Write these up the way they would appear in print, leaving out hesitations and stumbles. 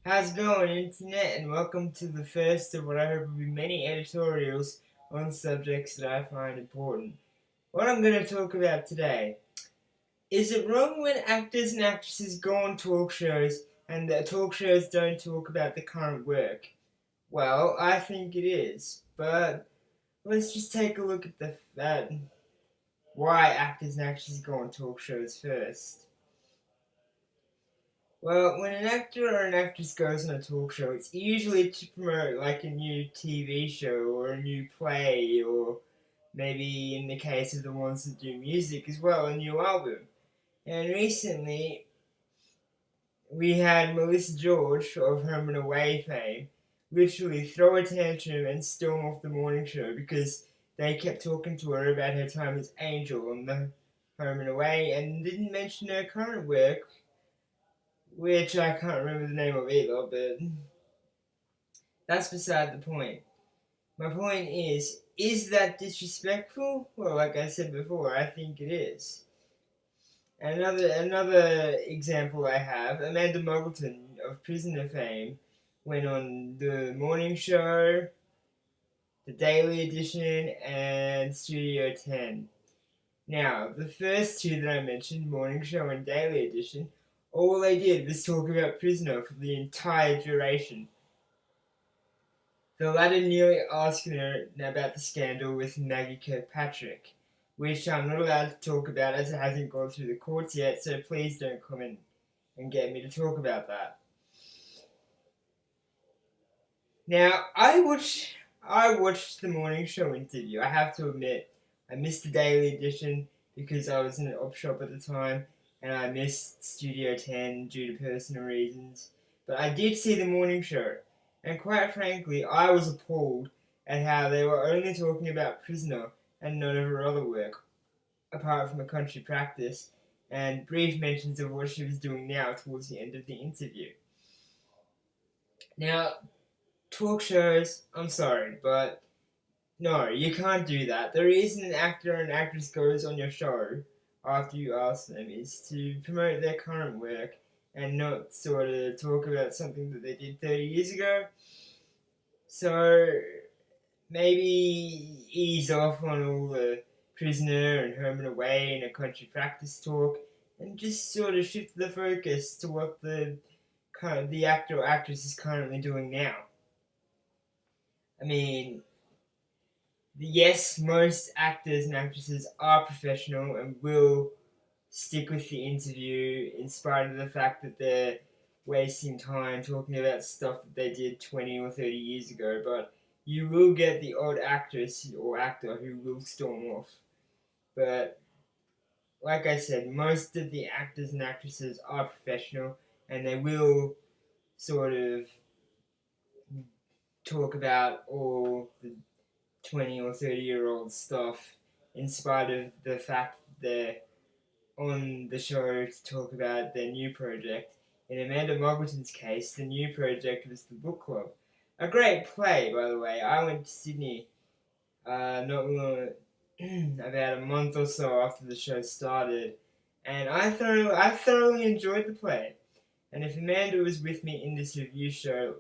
How's it going, Internet? And welcome to the first of what I hope will be many editorials on subjects that I find important. What I'm going to talk about today is it wrong when actors and actresses go on talk shows and the talk shows don't talk about the current work? Well, I think it is, but let's just take a look at why actors and actresses go on talk shows first. Well, when an actor or an actress goes on a talk show, it's usually to promote like a new TV show or a new play, or maybe in the case of the ones that do music as well, a new album. And recently, we had Melissa George of Home and Away fame literally throw a tantrum and storm off the morning show because they kept talking to her about her time as Angel on the Home and Away and didn't mention her current work, which I can't remember the name of either, but that's beside the point. My point is that disrespectful? Well, like I said before, I think it is. Another example I have, Amanda Muggleton of Prisoner fame went on the morning show, the Daily Edition, and Studio 10. Now, the first two that I mentioned, Morning Show and Daily Edition, all they did was talk about Prisoner for the entire duration. The latter nearly asking her about the scandal with Maggie Kirkpatrick, which I'm not allowed to talk about as it hasn't gone through the courts yet, so please don't comment and get me to talk about that. Now, I watched the morning show interview. I have to admit, I missed the Daily Edition because I was in an op shop at the time, and I missed Studio 10 due to personal reasons. But I did see the morning show, and quite frankly, I was appalled at how they were only talking about Prisoner and none of her other work, apart from a country practice and brief mentions of what she was doing now towards the end of the interview. Now, talk shows, I'm sorry, but no, you can't do that. The reason an actor or an actress goes on your show after you ask them is to promote their current work and not sort of talk about something that they did 30 years ago. So maybe ease off on all the Prisoner and Home and Away and a country practice talk and just sort of shift the focus to what the actor or actress is currently doing now. I mean, yes, most actors and actresses are professional and will stick with the interview in spite of the fact that they're wasting time talking about stuff that they did 20 or 30 years ago, but you will get the odd actress or actor who will storm off. But like I said, most of the actors and actresses are professional and they will sort of talk about all the 20 or 30-year-old stuff in spite of the fact that they're on the show to talk about their new project. In Amanda Moggleton's case, the new project was the book club. A great play, by the way. I went to Sydney not long, about a month or so after the show started, and I thoroughly enjoyed the play. And if Amanda was with me in this review show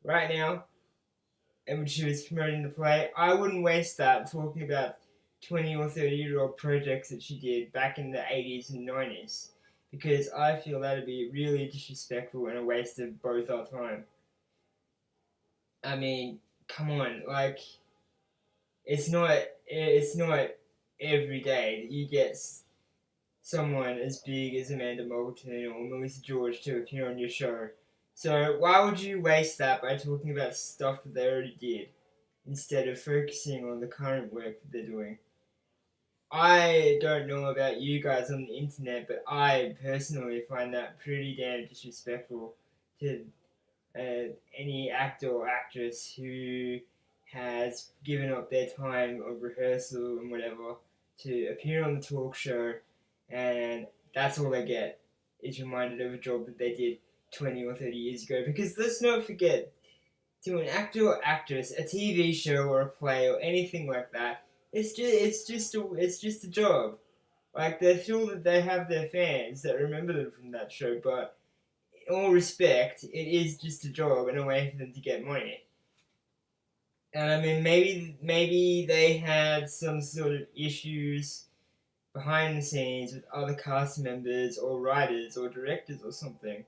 right now, and when she was promoting the play, I wouldn't waste that talking about 20 or 30-year-old projects that she did back in the 80s and 90s, because I feel that'd be really disrespectful and a waste of both our time. I mean, come on, like, it's not every day that you get someone as big as Amanda Moulton or Melissa George to appear on your show. So why would you waste that by talking about stuff that they already did instead of focusing on the current work that they're doing? I don't know about you guys on the internet, but I personally find that pretty damn disrespectful to any actor or actress who has given up their time of rehearsal and whatever to appear on the talk show, and that's all they get is reminded of a job that they did 20 or 30 years ago. Because let's not forget, to an actor or actress, a TV show or a play or anything like that, it's just a job. Like, they feel that they have their fans that remember them from that show, but all respect, it is just a job and a way for them to get money. And I mean, maybe they had some sort of issues behind the scenes with other cast members or writers or directors or something.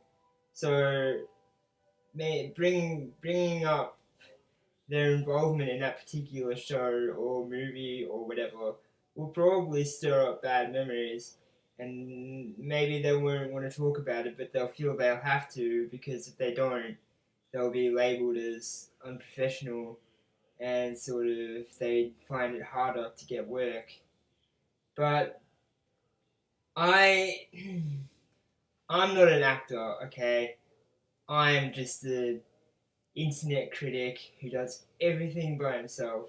So, bringing up their involvement in that particular show or movie or whatever will probably stir up bad memories. And maybe they won't want to talk about it, but they'll feel they'll have to, because if they don't, they'll be labelled as unprofessional, and sort of they find it harder to get work. But I, I'm not an actor, okay? I'm just a internet critic who does everything by himself.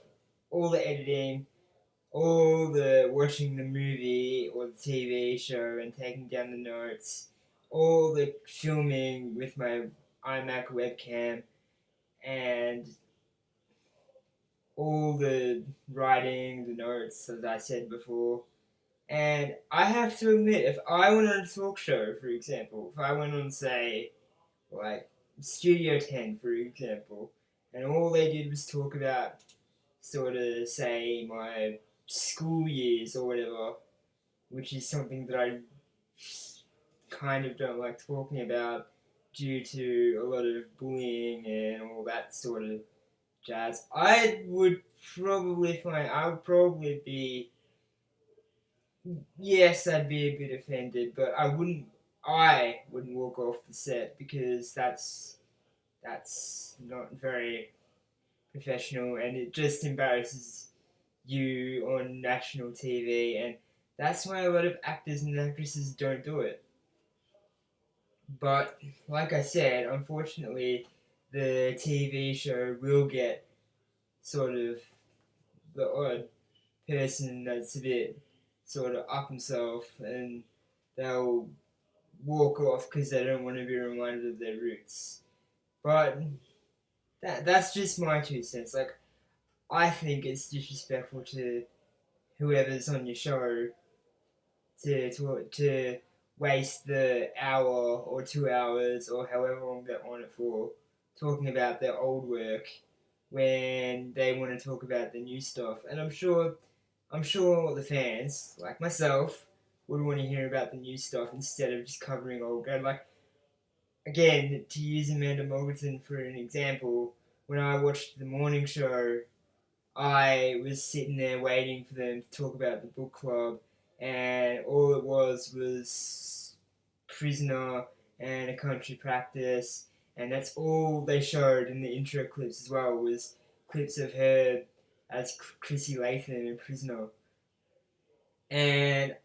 All the editing, all the watching the movie or the TV show and taking down the notes, all the filming with my iMac webcam, and all the writing, the notes, as I said before. And I have to admit, if I went on a talk show, for example, if I went on, say, like Studio 10, for example, and all they did was talk about, sort of, say, my school years or whatever, which is something that I kind of don't like talking about due to a lot of bullying and all that sort of jazz. I would probably be, yes, I'd be a bit offended, but I wouldn't walk off the set, because that's not very professional, and it just embarrasses you on national TV, and that's why a lot of actors and actresses don't do it. But like I said, unfortunately, the TV show will get sort of the odd person that's a bit sort of up himself, and they'll walk off because they don't want to be reminded of their roots. But that's just my 2 cents. Like, I think it's disrespectful to whoever's on your show to waste the hour or 2 hours or however long they're on it for talking about their old work when they want to talk about the new stuff. And I'm sure the fans, like myself, would want to hear about the new stuff instead of just covering old ground. Like, again, to use Amanda Morgan for an example, when I watched the morning show, I was sitting there waiting for them to talk about the book club, and all it was Prisoner and A Country Practice, and that's all they showed in the intro clips as well, was clips of her as Chrissy Latham in Prisoner. And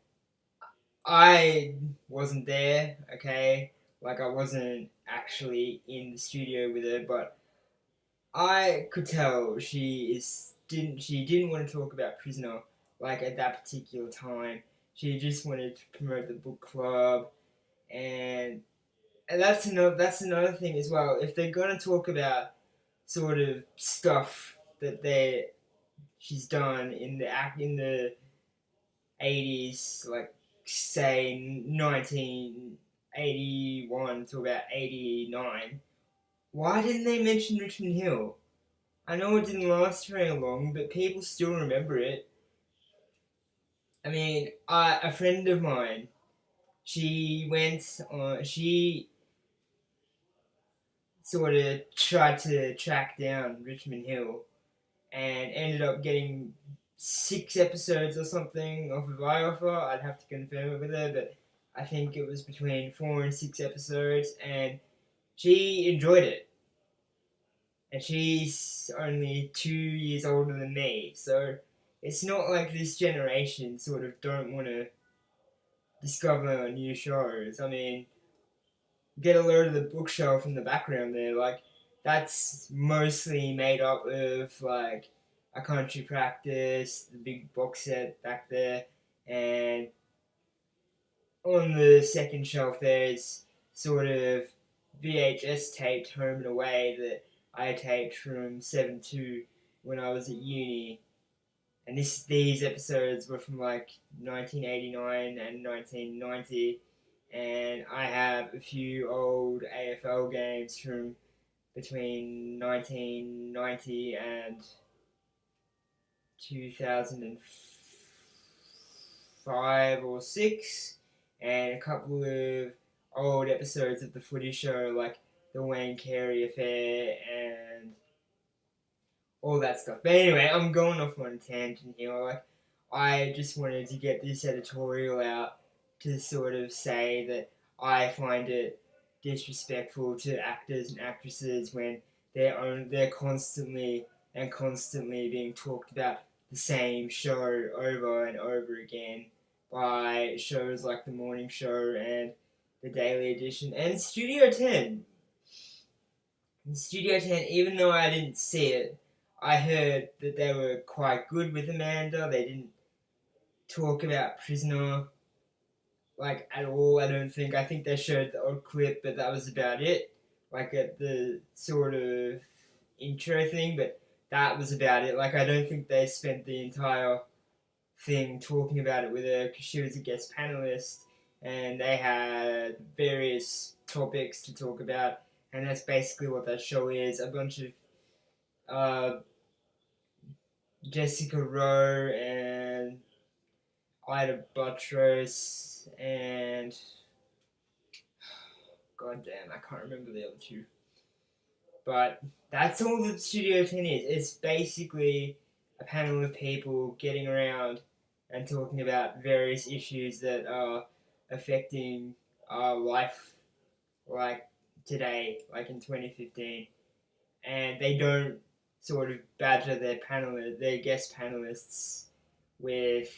I wasn't there, okay? Like, I wasn't actually in the studio with her, but I could tell she didn't want to talk about Prisoner, like, at that particular time. She just wanted to promote the book club, and that's another thing as well. If they're gonna talk about sort of stuff that she's done in the 80s, like, say 1981 to about 89, why didn't they mention Richmond Hill? I know it didn't last very long, but people still remember it. I mean, a friend of mine, she sort of tried to track down Richmond Hill and ended up getting 6 episodes or something off of iOffer. I'd have to confirm it with her, but I think it was between 4 and 6 episodes, and she enjoyed it. And she's only 2 years older than me, so it's not like this generation sort of don't want to discover new shows. I mean, get a load of the bookshelf in the background there, like, that's mostly made up of, like, A Country Practice, the big box set back there, and on the second shelf there's sort of VHS taped Home and Away that I taped from 7-2 when I was at uni. And these episodes were from, like, 1989 and 1990. and I have a few old AFL games from between 1990 and 2005 or 6, and a couple of old episodes of the Footy Show, like the Wayne Carey Affair and all that stuff. But anyway, I'm going off on a tangent here. Like, I just wanted to get this editorial out to sort of say that I find it disrespectful to actors and actresses when they're constantly being talked about the same show over and over again by shows like The Morning Show and The Daily Edition and Studio 10. Studio 10, even though I didn't see it, I heard that they were quite good with Amanda. They didn't talk about Prisoner like at all, I don't think. I think they showed the odd clip, but that was about it. Like at the sort of intro thing, but that was about it. Like I don't think they spent the entire thing talking about it with her because she was a guest panelist and they had various topics to talk about, and that's basically what that show is. A bunch of Jessica Rowe and Ida Buttress and god damn, I can't remember the other two. But that's all that Studio 10 is. It's basically a panel of people getting around and talking about various issues that are affecting our life, like today, like in 2015. And they don't sort of badger their guest panelists with